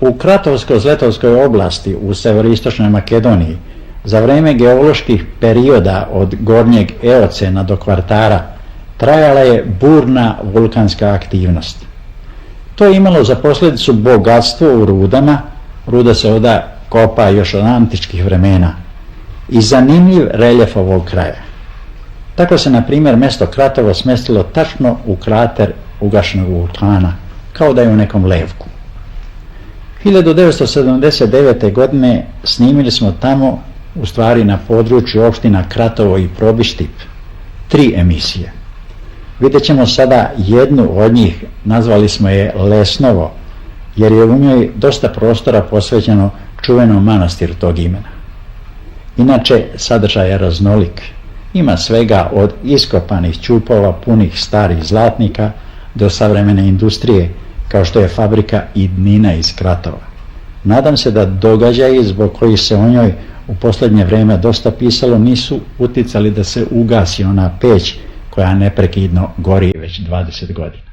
U Kratovsko-Zletovskoj oblasti u severoistočnoj Makedoniji za vrijeme geoloških perioda od gornjeg Eocena do Kvartara trajala je burna vulkanska aktivnost. To je imalo za posljedicu bogatstvo u rudama, ruda se ovdje kopa još od antičkih vremena, i zanimljiv reljef ovog kraja. Tako se, na primjer, mjesto Kratovo smjestilo tačno u krater ugašenog vulkana, kao da je u nekom levku. 1979. godine snimili smo tamo, u stvari na području opština Kratovo i Probištip, 3 emisije. Vidjet ćemo sada jednu od njih, nazvali smo je Lesnovo, jer je u njoj dosta prostora posvećeno čuvenom manastiru tog imena. Inače, sadržaj je raznolik. Ima svega od iskopanih ćupova punih starih zlatnika do savremene industrije, kao što je fabrika Idnina iz Kratova. Nadam se da događaji zbog kojih se o njoj u posljednje vrijeme dosta pisalo nisu uticali da se ugasi ona peć koja neprekidno gori već 20 godina.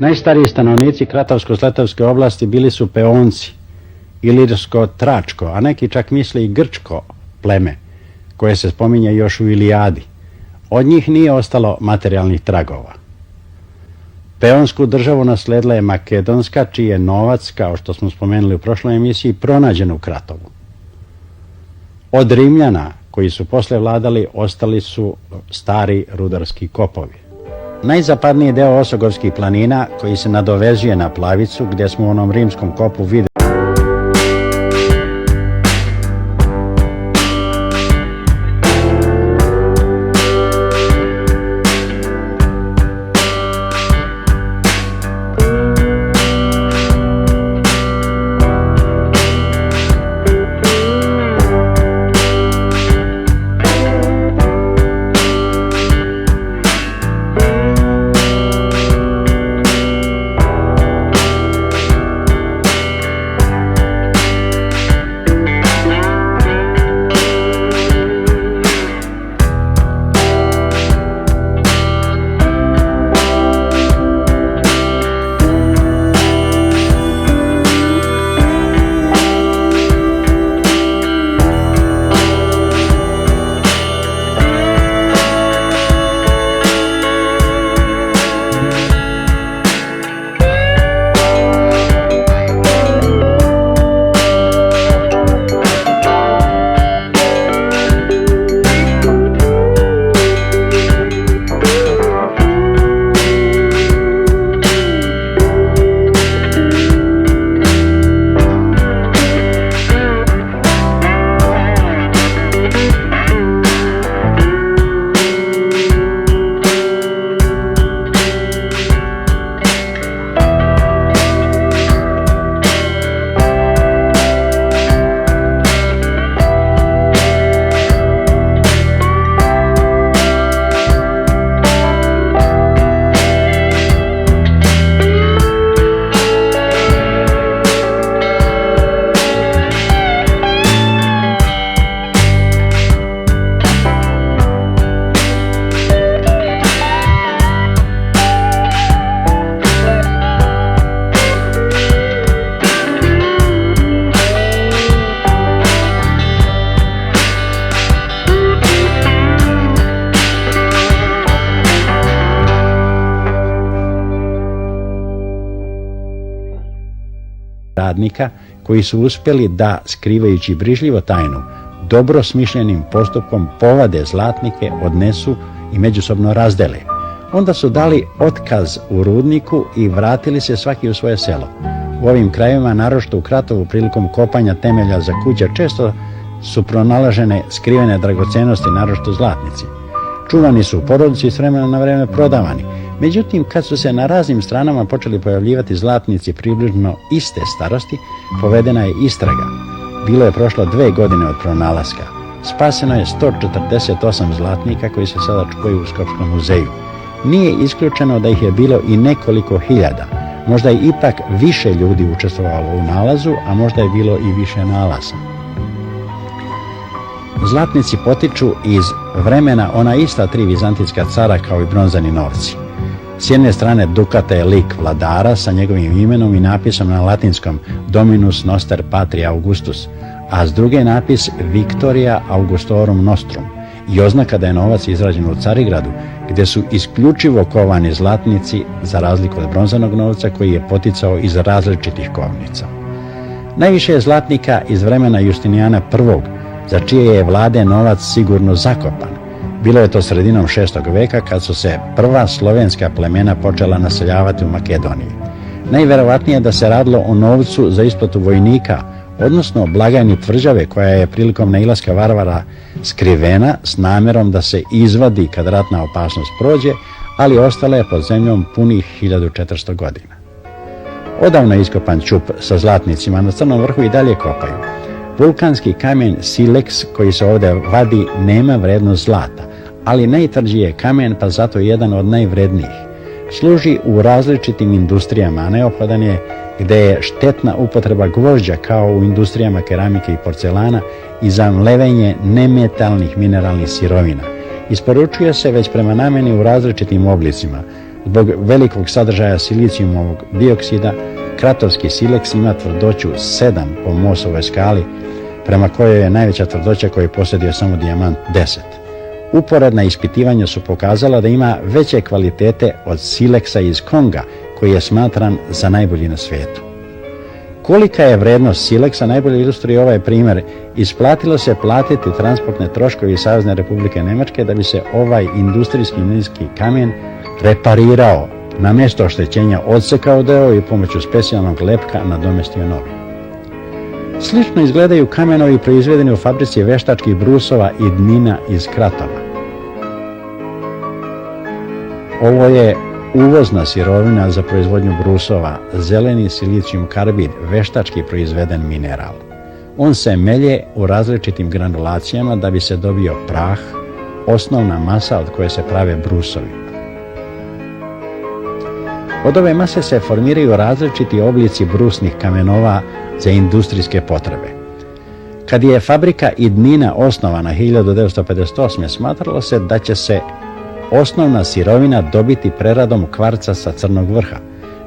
Najstariji stanovnici Kratovsko-Zletovske oblasti bili su Peonci, ilirsko-tračko, a neki čak misle i grčko pleme, koje se spominje još u Ilijadi. Od njih nije ostalo materijalnih tragova. Peonsku državu nasledila je Makedonska, čiji je novac, kao što smo spomenuli u prošloj emisiji, pronađen u Kratovu. Od Rimljana, koji su posle vladali, ostali su stari rudarski kopovi. Najzapadniji deo Osogovskih planina, koji se nadovezuje na Plavicu, gdje smo u onom rimskom kopu vidjeli radnika koji su uspjeli da, skrivajući brižljivo tajnu, dobro smišljenim postupkom povade zlatnike, odnesu i međusobno razdele. Onda su dali otkaz u rudniku i vratili se svaki u svoje selo. U ovim krajevima, naročito u Kratovu, prilikom kopanja temelja za kuće, često su pronalažene skrivene dragocenosti, naročito zlatnici. Čuvani su u porodici i s vremena na vrijeme prodavani. Međutim, kad su se na raznim stranama počeli pojavljivati zlatnici približno iste starosti, povedena je istraga. Bilo je prošlo 2 godine od pronalaska. Spaseno je 148 zlatnika koji se sada čuvaju u Skopskom muzeju. Nije isključeno da ih je bilo i nekoliko hiljada. Možda je ipak više ljudi učestvovalo u nalazu, a možda je bilo i više nalaza. Zlatnici potiču iz vremena ona ista 3 vizantijska cara kao i bronzani novci. S jedne strane Dukata je lik vladara sa njegovim imenom i napisom na latinskom Dominus Noster Patria Augustus, a s druge napis Victoria Augustorum Nostrum i oznaka da je novac izrađen u Carigradu, gdje su isključivo kovani zlatnici za razliku od bronzanog novca koji je poticao iz različitih kovnica. Najviše je zlatnika iz vremena Justinijana I, za čije je vlade novac sigurno zakopan. Bilo je to sredinom 6. veka kad su se prva slovenska plemena počela naseljavati u Makedoniji. Najverovatnije je da se radilo o novcu za isplatu vojnika, odnosno blagajni tvrđave koja je prilikom nailaska varvara skrivena s namjerom da se izvadi kad ratna opasnost prođe, ali ostala je pod zemljom punih 1400 godina. Odavno je iskopan ćup sa zlatnicima, na Crnom vrhu i dalje kopaju. Vulkanski kamen Silex koji se ovdje vadi nema vrednost zlata, ali najtvrđi je kamen pa zato jedan od najvrednijih. Služi u različitim industrijama, a neophodan je gdje je štetna upotreba gvožđa kao u industrijama keramike i porcelana i za mlevenje nemetalnih mineralnih sirovina. Isporučuje se već prema namjeni u različitim oblicima. Zbog velikog sadržaja silicijumovog dioksida, kratovski Silex ima tvrdoću 7 po Mohsovoj skali, prema kojoj je najveća tvrdoća koju je posjedio samo dijamant 10. Uporedna ispitivanja su pokazala da ima veće kvalitete od Silexa iz Konga, koji je smatran za najbolji na svijetu. Kolika je vrednost Silexa najbolje ilustruje ovaj primjer. Isplatilo se platiti transportne troškovi iz Savezne Republike Njemačke da bi se ovaj industrijski niski kamen reparirao, na mjesto oštećenja odsekao deo i pomoću specijalnog lepka nadomjestio novi. Slično izgledaju kamenovi proizvedeni u fabrici veštačkih brusova i dnina iz Kratova. Ovo je uvozna sirovina za proizvodnju brusova, zeleni silicijum karbid, veštački proizveden mineral. On se melje u različitim granulacijama da bi se dobio prah, osnovna masa od koje se prave brusovi. Od ove mase se formiraju različiti oblici brusnih kamenova za industrijske potrebe. Kad je fabrika Idnina osnovana 1958. smatralo se da će se osnovna sirovina dobiti preradom kvarca sa Crnog vrha.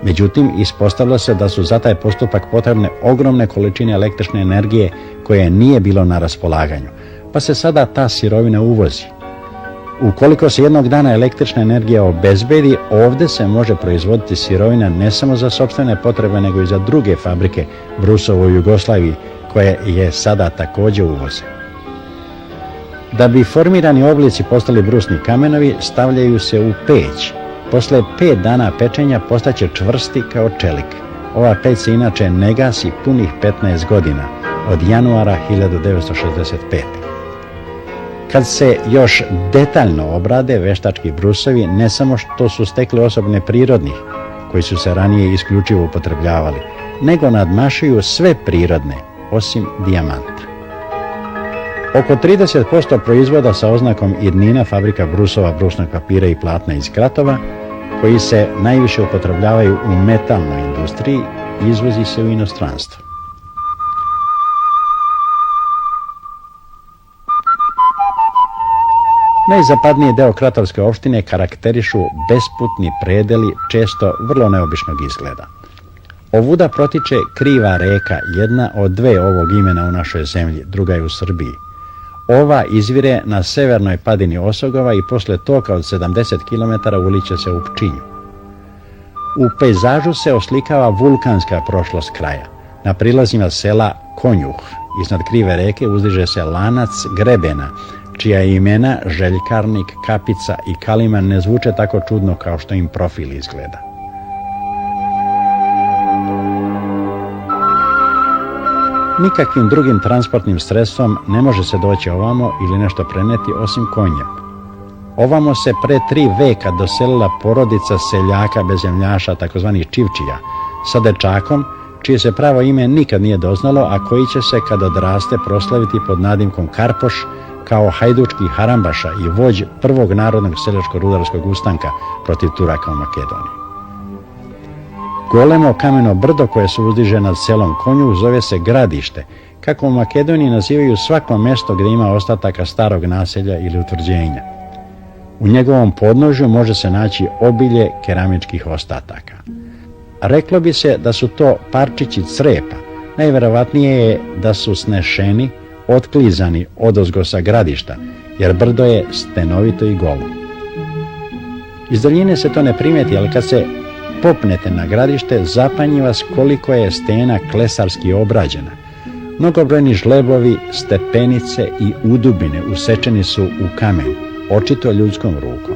Međutim, ispostavilo se da su za taj postupak potrebne ogromne količine električne energije koje nije bilo na raspolaganju, pa se sada ta sirovina uvozi. Ukoliko se jednog dana električna energija obezbedi, ovdje se može proizvoditi sirovina ne samo za sopstvene potrebe, nego i za druge fabrike brusova u Jugoslaviji, koje je sada također uvoze. Da bi formirani oblici postali brusni kamenovi, stavljaju se u peć. Posle 5 dana pečenja postaće čvrsti kao čelik. Ova peć se inače ne gasi punih 15 godina, od januara 1965. Kad se još detaljno obrade veštački brusovi, ne samo što su stekli osobine prirodnih, koji su se ranije isključivo upotrebljavali, nego nadmašuju sve prirodne, osim dijamanta. Oko 30% proizvoda sa oznakom Idnina, fabrika brusova, brusnog papira i platna iz Kratova, koji se najviše upotrebljavaju u metalnoj industriji, izvozi se u inostranstvo. Najzapadniji deo Kratovske opštine karakterišu besputni predeli, često vrlo neobičnog izgleda. Ovuda protiče kriva reka, jedna od 2 ovog imena u našoj zemlji, druga je u Srbiji. Ova izvire na severnoj padini Osogova i posle toka od 70 km uliče se u Pčinju. U pejzažu se oslikava vulkanska prošlost kraja. Na prilazima sela Konjuh, iznad krive reke uzdiže se lanac grebena, čija imena Željkarnik, Kapica i Kaliman ne zvuče tako čudno kao što im profil izgleda. Nikakvim drugim transportnim sredstvom ne može se doći ovamo ili nešto preneti osim konjem. Ovamo se pre 3 veka doselila porodica seljaka bezemljaša, takozvanih čivčija, sa dečakom, čije se pravo ime nikad nije doznalo, a koji će se kad odraste proslaviti pod nadimkom Karpoš kao hajdučki harambaša i vođ prvog narodnog seljačko-rudarskog ustanka protiv Turaka u Makedoniji. Golemo kameno brdo koje se uzdiže nad selom Konjuh zove se Gradište, kako u Makedoniji nazivaju svako mjesto gdje ima ostataka starog naselja ili utvrđenja. U njegovom podnožju može se naći obilje keramičkih ostataka. Reklo bi se da su to parčići crepa. Najvjerovatnije je da su snešeni, otklizani odozgo sa Gradišta, jer brdo je stenovito i golo. Iz daljine se to ne primijeti, ali kad se popnete na Gradište, zapanji vas koliko je stena klesarski obrađena. Mnogobrojni žlebovi, stepenice i udubine usečeni su u kamen, očito ljudskom rukom.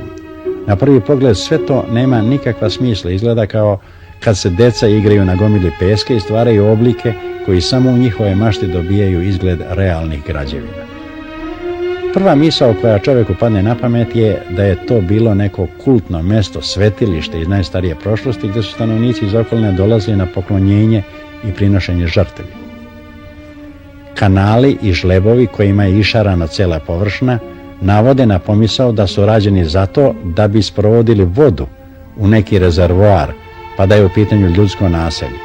Na prvi pogled sve to nema nikakva smisla, izgleda kao kad se deca igraju na gomili peske i stvaraju oblike koji samo u njihove mašti dobijaju izgled realnih građevina. Prva misao koja čovjeku padne na pamet je da je to bilo neko kultno mjesto, svetilište iz najstarije prošlosti gdje su stanovnici iz okoline dolazili na poklonjenje i prinošenje žrtvi. Kanali i žlebovi kojima je išarana cijela površina navode na pomisao da su rađeni zato da bi sprovodili vodu u neki rezervoar, pa da je u pitanju ljudsko naselje.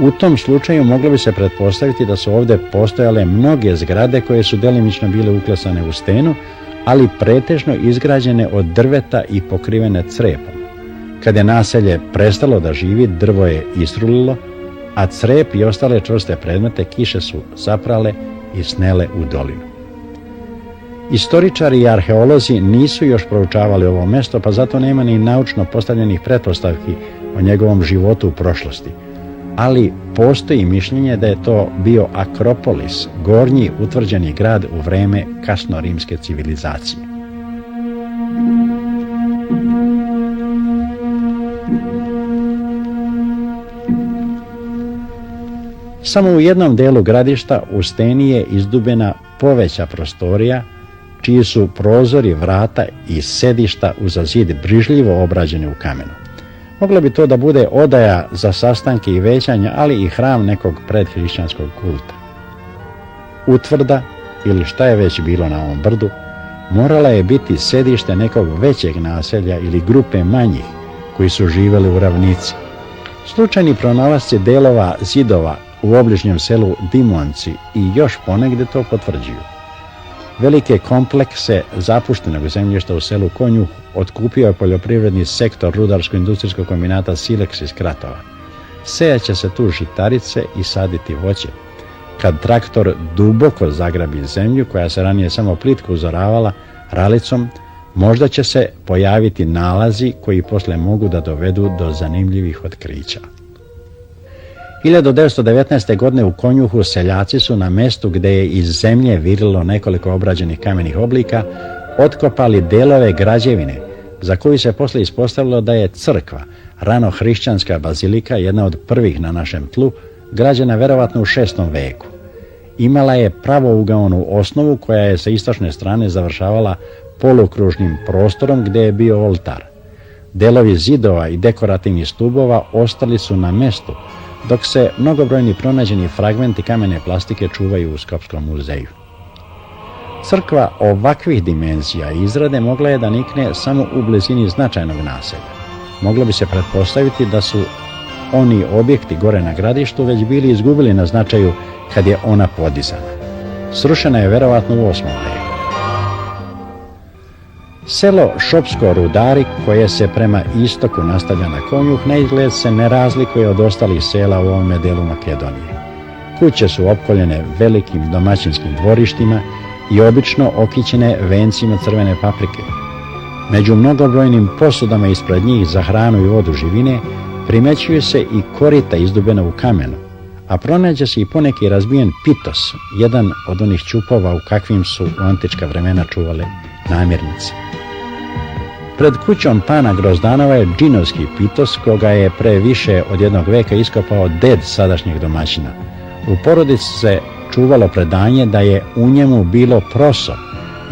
U tom slučaju moglo bi se pretpostaviti da su ovdje postojale mnoge zgrade koje su delimično bile uklesane u stenu, ali pretežno izgrađene od drveta i pokrivene crepom. Kad je naselje prestalo da živi, drvo je istrulilo, a crep i ostale čvrste predmete kiše su zaprale i snele u dolinu. Istoričari i arheolozi nisu još proučavali ovo mjesto, pa zato nema ni naučno postavljenih pretpostavki o njegovom životu u prošlosti. Ali postoji mišljenje da je to bio Akropolis, gornji utvrđeni grad u vrijeme kasnorimske civilizacije. Samo u jednom delu Gradišta u steni je izdubena poveća prostorija, čiji su prozori, vrata i sedišta uza zid brižljivo obrađeni u kamenu. Moglo bi to da bude odaja za sastanke i većanja, ali i hram nekog predhrišćanskog kulta. Utvrda, ili šta je već bilo na ovom brdu, morala je biti sedište nekog većeg naselja ili grupe manjih koji su živjeli u ravnici. Slučajni pronalasci delova zidova u obližnjem selu Dimonci i još ponegdje to potvrđuju. Velike komplekse zapuštenog zemljišta u selu Konjuh otkupio je poljoprivredni sektor rudarsko-industrijskog kombinata Silex iz Kratova. Sejat će se tu žitarice i saditi voće. Kad traktor duboko zagrabi zemlju, koja se ranije samo plitko uzoravala ralicom, možda će se pojaviti nalazi koji poslije mogu da dovedu do zanimljivih otkrića. 1919. godine u Konjuhu seljaci su na mjestu gdje je iz zemlje virilo nekoliko obrađenih kamenih oblika otkopali delove građevine za koju se poslije ispostavilo da je crkva, rano hrišćanska bazilika, jedna od prvih na našem tlu, građena vjerovatno u 6. veku. Imala je pravougaonu osnovu koja je sa istočne strane završavala polukružnim prostorom gdje je bio oltar. Delovi zidova i dekorativnih stubova ostali su na mjestu, dok se mnogobrojni pronađeni fragmenti kamene plastike čuvaju u Skopskom muzeju. Crkva ovakvih dimenzija i izrade mogla je da nikne samo u blizini značajnog naselja. Moglo bi se pretpostaviti da su oni objekti gore na Gradištu već bili izgubili na značaju kad je ona podizana. Srušena je vjerovatno u 8. veku. Selo Šopsko Rudari, koje se prema istoku nastavlja na Konjuh, na izgled se ne razlikuje od ostalih sela u ovome delu Makedonije. Kuće su opkoljene velikim domaćinskim dvorištima i obično okićene vencima crvene paprike. Među mnogobrojnim posudama ispred njih za hranu i vodu živine primećuju se i korita izdubena u kamenu, a pronađe se i poneki razbijen pitos, jedan od onih ćupova u kakvim su u antička vremena čuvale namirnice. Pred kućom pana Grozdanova je džinovski pitos, koga je pre više od 1 veka iskopao ded sadašnjeg domaćina. U porodici se čuvalo predanje da je u njemu bilo proso,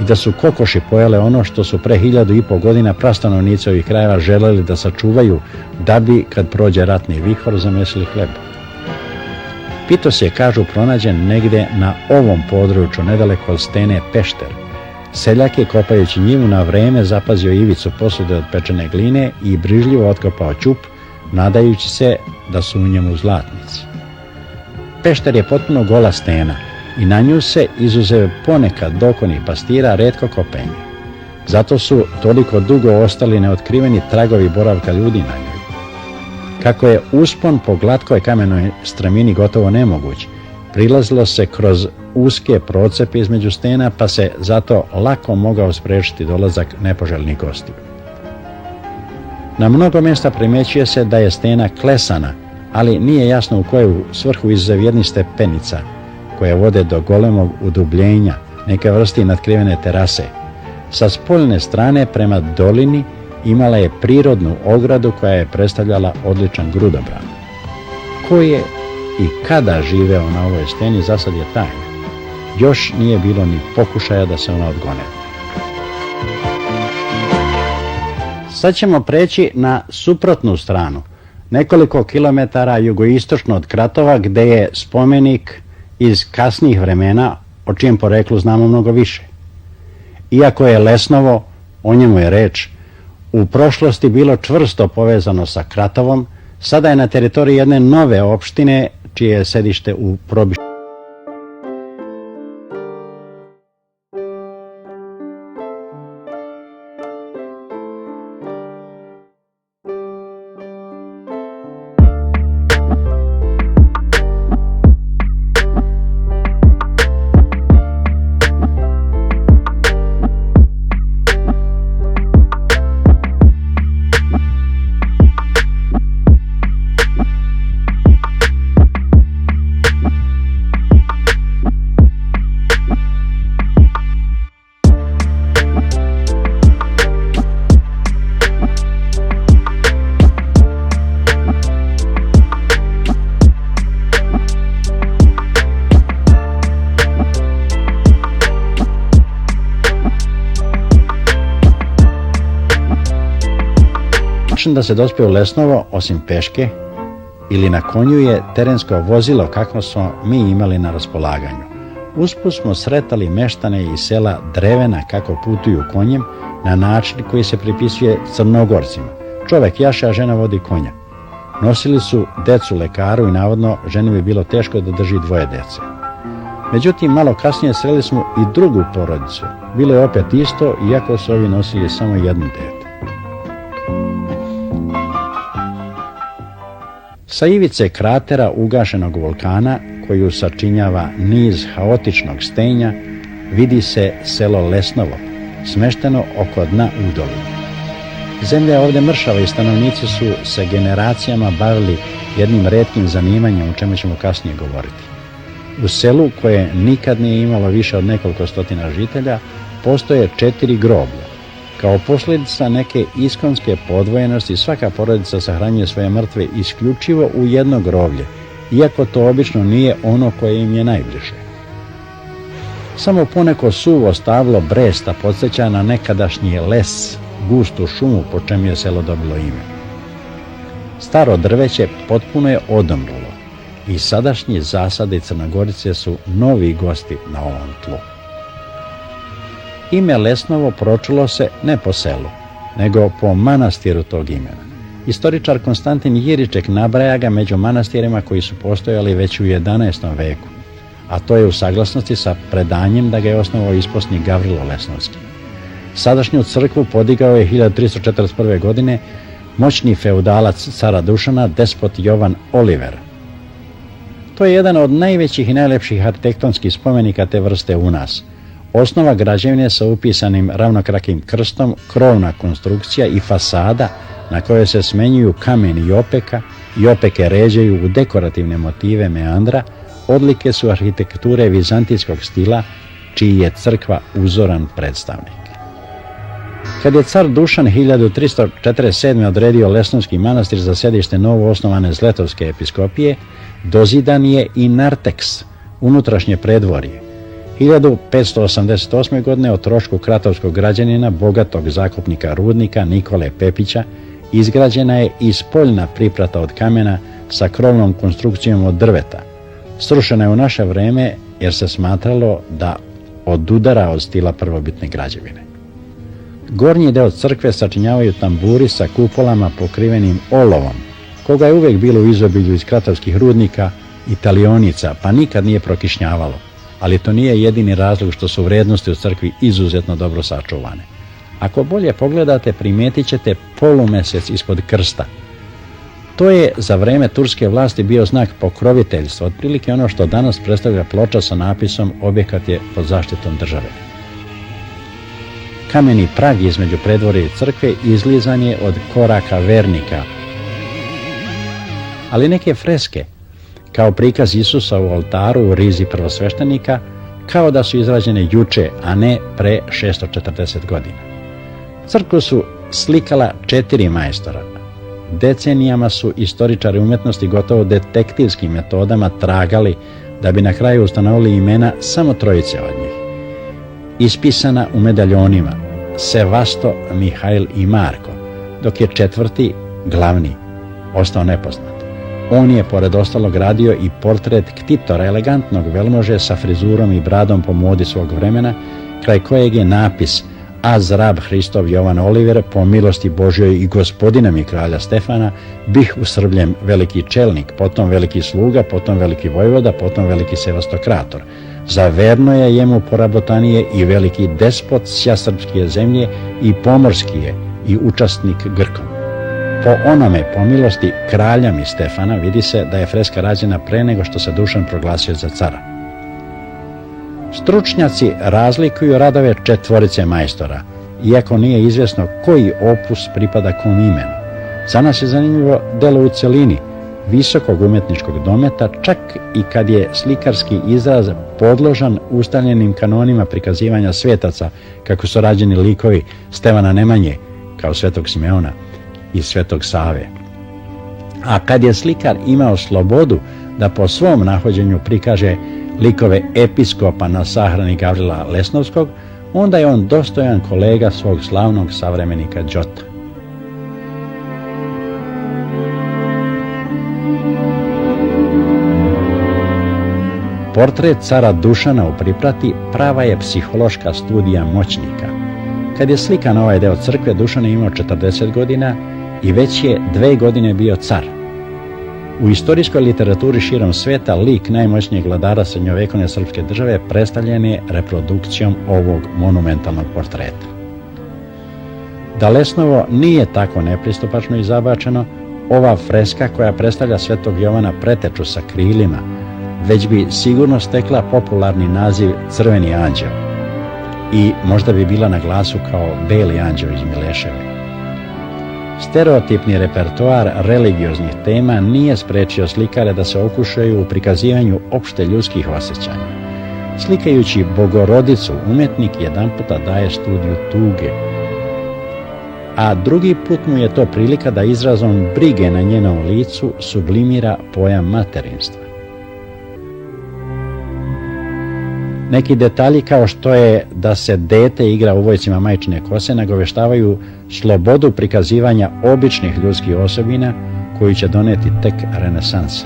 i da su kokoši pojele ono što su pre 1500 godina prastanovnici ovih krajeva želeli da sačuvaju, da bi, kad prođe ratni vihor, zamesili hleb. Pitos je, kažu, pronađen negde na ovom području, nedaleko od stene Pešter. Seljak je, kopajući njivu, na vreme zapazio ivicu posude od pečene gline i brižljivo otkopao ćup, nadajući se da su u njemu zlatnici. Pešter je potpuno gola stena i na nju se, izuzev ponekad dokonih pastira, retko kopenje. Zato su toliko dugo ostali neotkriveni tragovi boravka ljudi na njoj. Kako je uspon po glatkoj kamenoj stramini gotovo nemoguć, prilazilo se kroz uske procepe između stena, pa se zato lako mogao sprečiti dolazak nepoželjnih gostiju. Na mnogo mjesta primjećuje se da je stena klesana, ali nije jasno u koju svrhu, izuzev jednih stepenica koje vode do golemog udubljenja, neke vrste natkrivene terase. Sa spoljne strane prema dolini imala je prirodnu ogradu koja je predstavljala odličan grudobran. Ko je i kada živeo na ovoj steni, zasad je tajna. Još nije bilo ni pokušaja da se ona odgone. Sad ćemo preći na suprotnu stranu, nekoliko kilometara jugoistočno od Kratova, gde je spomenik iz kasnijih vremena, o čijem poreklu znamo mnogo više. Iako je Lesnovo, o njemu je reč, u prošlosti bilo čvrsto povezano sa Kratovom, sada je na teritoriji jedne nove opštine, čije je sedište u Probišću. Da se dospije u Lesnovo, osim peške ili na konju, je terensko vozilo kakvo smo mi imali na raspolaganju. Usput smo sretali meštane iz sela Drevena kako putuju konjem na način koji se pripisuje Crnogorcima. Čovek jaše, a žena vodi konja. Nosili su decu lekaru i navodno ženi bi bilo teško da drži dvoje dece. Međutim, malo kasnije sreli smo i drugu porodicu. Bilo je opet isto, iako su ovi nosili samo jedno dete. Sa ivice kratera ugašenog vulkana, koju sačinjava niz haotičnog stenja, vidi se selo Lesnovo, smešteno oko dna u dolini. Zemlja je ovdje mršava i stanovnici su se generacijama bavili jednim retkim zanimanjem, o čemu ćemo kasnije govoriti. U selu, koje nikad nije imalo više od nekoliko stotina žitelja, postoje 4 groblja. Kao posljedica neke iskonske podvojenosti, svaka porodica sahranjuje svoje mrtve isključivo u jedno groblje, iako to obično nije ono koje im je najbliže. Samo poneko suvo stablo bresta podsjeća na nekadašnji les, gustu šumu, po čemu je selo dobilo ime. Staro drveće potpuno je odomrlo i sadašnji zasadi Crnogorice su novi gosti na ovom tlu. Ime Lesnovo pročulo se ne po selu, nego po manastiru tog imena. Istoričar Konstantin Jiriček nabraja ga među manastirima koji su postojali već u 11. veku, a to je u saglasnosti sa predanjem da ga je osnovao isposnik Gavrilo Lesnovski. Sadašnju crkvu podigao je 1341. godine moćni feudalac cara Dušana, despot Jovan Oliver. To je jedan od najvećih i najlepših arhitektonskih spomenika te vrste u nas. Osnova građevine sa upisanim ravnokrakim krstom, krovna konstrukcija i fasada na kojoj se smenjuju kamen i opeke ređaju u dekorativne motive meandra, odlike su arhitekture vizantijskog stila, čiji je crkva uzoran predstavnik. Kad je car Dušan 1347. odredio Lesnovski manastir za sedište novo osnovane Zletovske episkopije, dozidan je i narteks, unutrašnje predvorje. 1588. godine o trošku kratovskog građanina, bogatog zakupnika rudnika Nikole Pepića, izgrađena je i spoljna priprata od kamena sa krovnom konstrukcijom od drveta. Srušena je u naše vreme jer se smatralo da odudara od stila prvobitne građevine. Gornji deo crkve sačinjavaju tamburi sa kupolama pokrivenim olovom, koga je uvijek bilo u izobilju iz kratovskih rudnika i talionica, pa nikad nije prokišnjavalo, ali to nije jedini razlog što su vrijednosti u crkvi izuzetno dobro sačuvane. Ako bolje pogledate, primijetit ćete polumesec ispod krsta. To je za vreme turske vlasti bio znak pokroviteljstva, otprilike ono što danas predstavlja ploča sa napisom "Objekat je pod zaštitom države". Kameni prag između predvorja i crkve izlizan je od koraka vernika, ali neke freske, kao prikaz Isusa u oltaru u rizi prvosveštenika, kao da su izrađene juče, a ne pre 640 godina. Crkvu su slikala 4 majstora. Decenijama su istoričari umjetnosti gotovo detektivskim metodama tragali da bi na kraju ustanovili imena samo 3 od njih. Ispisana u medaljonima: Sevasto, Mihajl i Marko, dok je 4. glavni ostao nepoznat. On je pored ostalog radio i portret ktitora, elegantnog velmože sa frizurom i bradom po modi svog vremena, kraj kojeg je napis "Az rab Hristov Jovan Oliver, po milosti Božjoj i gospodina mi kralja Stefana, bih usrbljen veliki čelnik, potom veliki sluga, potom veliki vojvoda, potom veliki sevastokrator. Za verno je jemu porabotanije i veliki despot sja srpske zemlje i pomorski je i učasnik Grkom." Po onome, po milosti kralja mi Stefana, vidi se da je freska rađena pre nego što se Dušan proglasio za cara. Stručnjaci razlikuju radove 4 majstora, iako nije izvjesno koji opus pripada kom imenu. Za nas je zanimljivo delo u cjelini, visokog umjetničkog dometa, čak i kad je slikarski izraz podložan ustaljenim kanonima prikazivanja svetaca, kako su rađeni likovi Stevana Nemanje, kao Svetog Simeona i Svetog Save. A kad je slikar imao slobodu da po svom nahođenju prikaže likove episkopa na sahrani Gavrila Lesnovskog, onda je on dostojan kolega svog slavnog savremenika Đota. Portret cara Dušana u priprati prava je psihološka studija moćnika. Kad je slikan ovaj deo crkve, Dušan je imao 40 godina i već je 2 godine bio car. U istorijskoj literaturi širom sveta lik najmoćnijeg vladara srednjovekovne srpske države predstavljen je reprodukcijom ovog monumentalnog portreta. Da Lesnovo nije tako nepristupačno i zabačeno, ova freska koja predstavlja Svetog Jovana Preteču sa krilima, već bi sigurno stekla popularni naziv Crveni anđeo i možda bi bila na glasu kao Beli anđeo iz Mileševe. Stereotipni repertoar religioznih tema nije sprečio slikare da se okušaju u prikazivanju opšte ljudskih osjećanja. Slikajući Bogorodicu, umjetnik jedanputa daje studiju tuge, a drugi put mu je to prilika da izrazom brige na njenom licu sublimira pojam materinstva. Neki detalji kao što je da se dete igra u vojcima majčine kose nagoveštavaju slobodu prikazivanja običnih ljudskih osobina koju će doneti tek renesansa.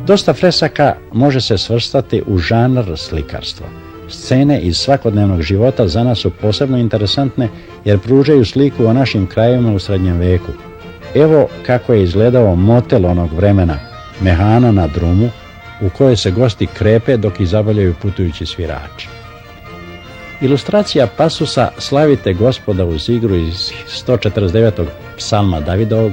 Dosta fresaka može se svrstati u žanr slikarstva. Scene iz svakodnevnog života za nas su posebno interesantne jer pružaju sliku o našim krajevima u srednjem veku. Evo kako je izgledao motel onog vremena, mehana na drumu, u kojoj se gosti krepe dok ih zabavljaju putujući svirači. Ilustracija pasusa "Slavite Gospoda" uz igru iz 149. psalma Davidovog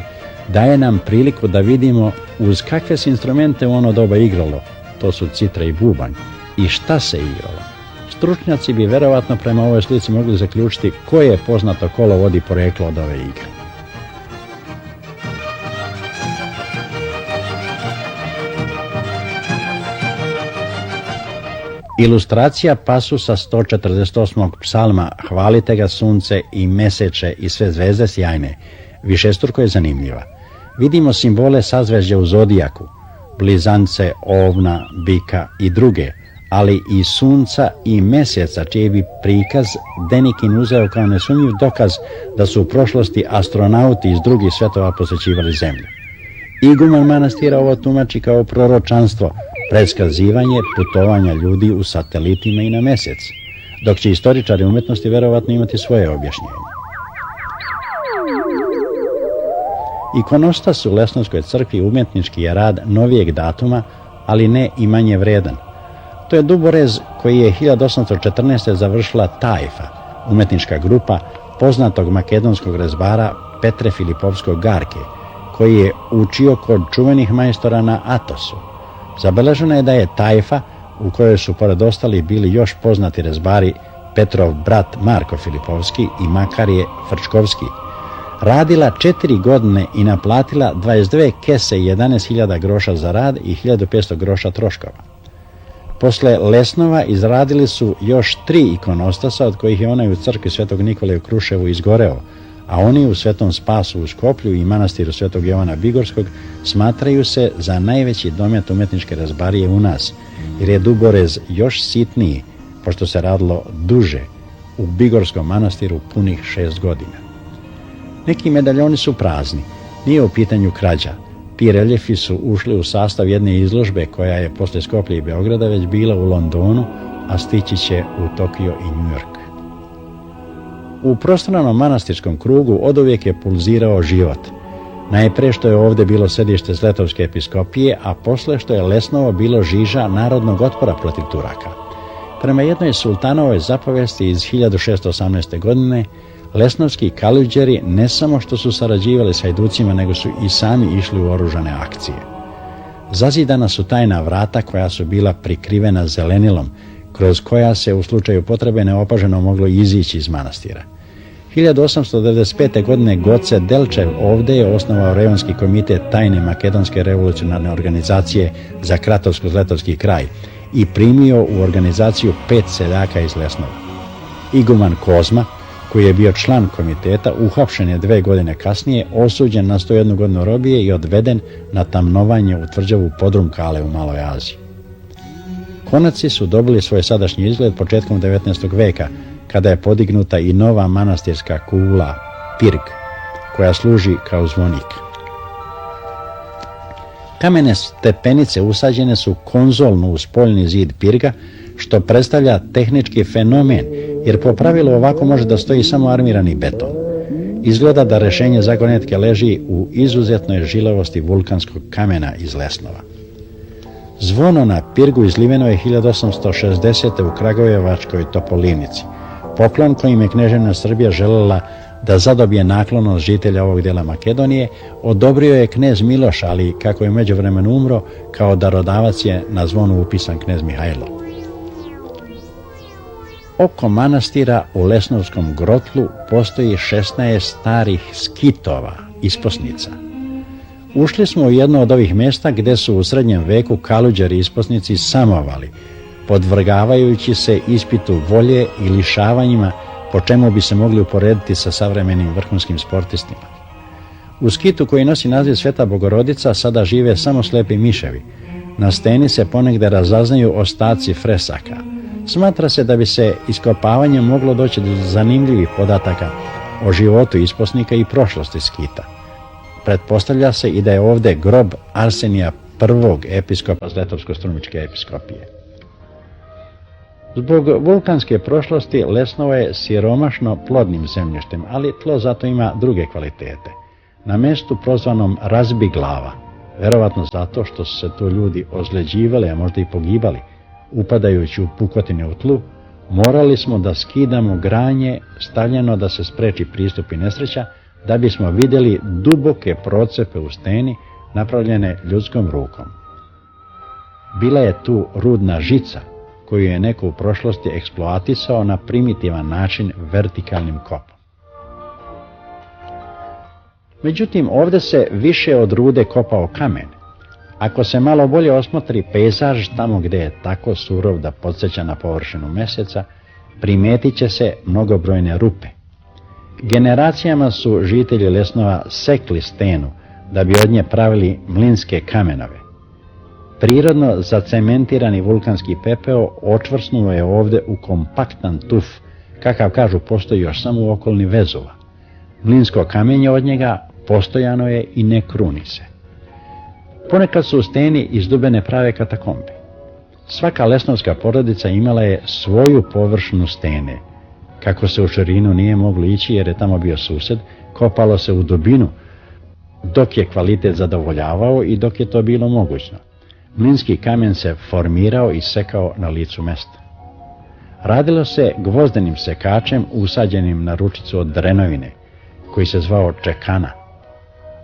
daje nam priliku da vidimo uz kakve se instrumente u ono doba igralo, to su citra i bubanj, i šta se igralo. Stručnjaci bi verovatno prema ovoj slici mogli zaključiti koje poznato kolo vodi poreklo od ove igre. Ilustracija pasusa 148. psalma "Hvalite ga sunce i meseče i sve zvezde sjajne" višestruko je zanimljiva. Vidimo simbole sazvežđa u zodijaku, blizance, ovna, bika i druge, ali i sunca i mjeseca, čiji bi prikaz Denikin uzeo kao nesumnjiv dokaz da su u prošlosti astronauti iz drugih svjetova posjećivali Zemlju. Iguman manastira ovo tumači kao proročanstvo, predskazivanje putovanja ljudi u satelitima i na mjesec, dok će istoričari umjetnosti vjerovatno imati svoje objašnjenje. Ikonostas u Lesnovskoj crkvi umjetnički je rad novijeg datuma, ali ne i manje vredan. To je duborez koji je 1814. završila Tajfa, umjetnička grupa poznatog makedonskog rezbara Petre Filipovskog Garke, koji je učio kod čuvenih majstora na Atosu. Zabeleženo je da je Tajfa, u kojoj su pored ostalih bili još poznati rezbari Petrov brat Marko Filipovski i Makarije Frčkovski, radila 4 godine i naplatila 22 kese i 11.000 groša za rad i 1.500 groša troškova. Posle Lesnova izradili su još 3 ikonostasa, od kojih je onaj u crkvi Svetog Nikole u Kruševu izgoreo, a oni u Svetom Spasu u Skoplju i manastiru Svetog Jovana Bigorskog smatraju se za najveći domet umjetničke rezbarije u nas, jer je duborez još sitniji, pošto se radilo duže u Bigorskom manastiru punih 6 godina. Neki medaljoni su prazni, nije u pitanju krađa. Ti reljefi su ušli u sastav jedne izložbe koja je posle Skoplja i Beograda već bila u Londonu, a stići će u Tokio i New York. U prostranom manastirskom krugu oduvijek je pulzirao život. Najpre što je ovdje bilo središte Zletovske episkopije, a posle što je Lesnovo bilo žiža narodnog otpora protiv Turaka. Prema jednoj sultanovoj zapovesti iz 1618. godine, lesnovski kaluđeri ne samo što su sarađivali s hajducima, nego su i sami išli u oružane akcije. Zazidana su tajna vrata koja su bila prikrivena zelenilom, kroz koja se u slučaju potrebe neopaženo moglo izići iz manastira. 1895. godine Goce Delčev ovdje je osnovao rejonski komitet tajne makedonske revolucionarne organizacije za Kratovsko-Zletovski kraj i primio u organizaciju 5 seljaka iz Lesnova. Iguman Kozma, koji je bio član komiteta, uhapšen je 2 godine kasnije, osuđen na 101 godinu robije i odveden na tamnovanje u tvrđavu Podrumkale u Maloj Aziji. Konaci su dobili svoj sadašnji izgled početkom 19. veka, kada je podignuta i nova manastirska kula, pirg, koja služi kao zvonik. Kamene stepenice usađene su konzolno u spoljni zid pirga, što predstavlja tehnički fenomen, jer po pravilu ovako može da stoji samo armirani beton. Izgleda da rešenje zagonetke leži u izuzetnoj žilavosti vulkanskog kamena iz Lesnova. Zvono na pirgu izliveno je 1860. u Kragujevačkoj Topolivnici. Poklon kojim je kneževina Srbija željela da zadobije naklonost žitelja ovog dijela Makedonije, odobrio je knez Miloš, ali kako je u međuvremenu umro, kao darodavac je na zvonu upisan knez Mihajlo. Oko manastira u Lesnovskom grotlu postoji 16 starih skitova, isposnica. Ušli smo u jedno od ovih mjesta gdje su u srednjem veku kaluđeri isposnici samovali, podvrgavajući se ispitu volje i lišavanjima, po čemu bi se mogli uporediti sa savremenim vrhunskim sportistima. U skitu koji nosi naziv Sveta Bogorodica sada žive samo slepi miševi. Na steni se ponegde razaznaju ostaci fresaka. Smatra se da bi se iskopavanjem moglo doći do zanimljivih podataka o životu isposnika i prošlosti skita. Pretpostavlja se i da je ovdje grob Arsenija I. episkopa Zletovsko-Strumičke episkopije. Zbog vulkanske prošlosti Lesnovo je siromašno plodnim zemljištem, ali tlo zato ima druge kvalitete. Na mjestu prozvanom Razbiglava, verovatno zato što su se tu ljudi ozljeđivali, a možda i pogibali, upadajući u pukotine u tlu, morali smo da skidamo granje stavljeno da se spreči pristup i nesreća, da bismo vidjeli duboke procepe u steni napravljene ljudskom rukom. Bila je tu rudna žica, koju je neko u prošlosti eksploatisao na primitivan način vertikalnim kopom. Međutim, ovdje se više od rude kopao kamen. Ako se malo bolje osmotri pejzaž tamo gdje je tako surov da podsjeća na površinu mjeseca, primetit će se mnogobrojne rupe. Generacijama su žitelji Lesnova sekli stenu da bi od nje pravili mlinske kamenove. Prirodno zacementirani vulkanski pepeo očvrsnuo je ovdje u kompaktan tuf, kakav kažu postoji još samo u okolini Vezova. Mlinsko kamenje od njega postojano je i ne kruni se. Ponekad su u steni izdubene prave katakombe. Svaka lesnovska porodica imala je svoju površinu stene. Kako se u širinu nije moglo ići jer je tamo bio sused, kopalo se u dubinu, dok je kvalitet zadovoljavao i dok je to bilo mogućno. Mlinski kamen se formirao i sekao na licu mesta. Radilo se gvozdenim sekačem usađenim na ručicu od drenovine, koji se zvao čekana.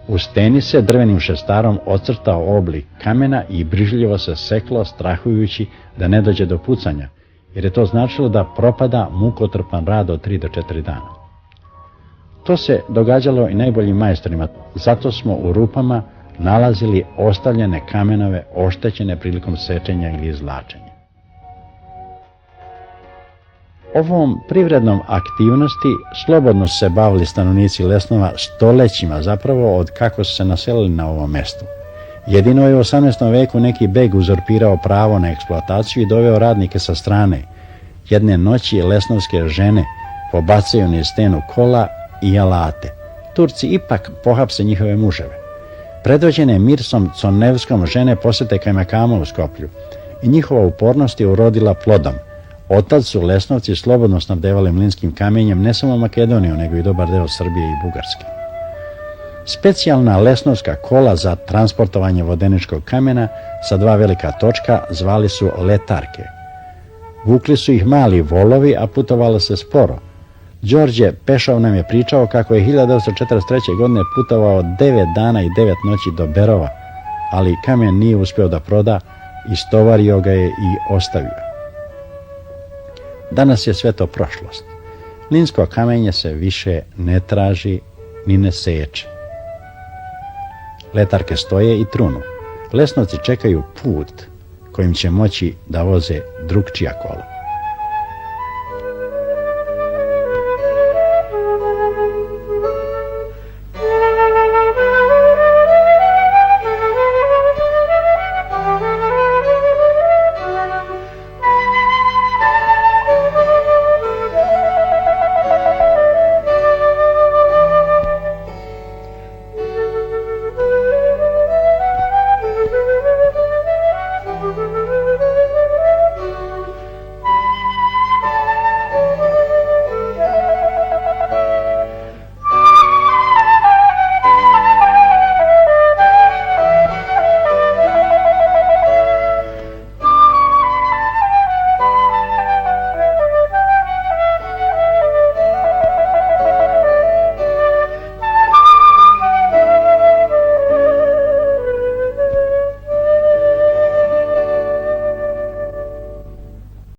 U steni se drvenim šestarom ocrtao oblik kamena i brižljivo se seklo, strahujući da ne dođe do pucanja, jer je to značilo da propada mukotrpan rad od 3 do 4 dana. To se događalo i najboljim majstorima, zato smo u rupama nalazili ostavljene kamenove oštećene prilikom sečenja ili izvlačenja. Ovom privrednom aktivnosti slobodno su se bavili stanovnici Lesnova stolećima, zapravo od kako su se naselili na ovom mjestu. Jedino je u 18. veku neki beg uzurpirao pravo na eksploataciju i doveo radnike sa strane. Jedne noći lesnovske žene pobacaju niz stenu kola i alate. Turci ipak pohapse njihove muževe. Predvođene Mirsom Conevskom žene posjete Kajmakama u Skoplju i njihova upornost je urodila plodom. Otad su Lesnovci slobodno snabdevali mlinskim kamenjem ne samo Makedoniju, nego i dobar deo Srbije i Bugarske. Specijalna lesnovska kola za transportovanje vodeničkog kamena sa 2 velika točka zvali su letarke. Vukli su ih mali volovi, a putovalo se sporo. Đorđe Pešov nam je pričao kako je 1943. godine putovao 9 dana i 9 noći do Berova, ali kamen nije uspio da proda, istovario ga je i ostavio. Danas je sve to prošlost. Mlinsko kamenje se više ne traži ni ne seče. Letarke stoje i trunu. Lesnovci čekaju put kojim će moći da voze drugčija kola.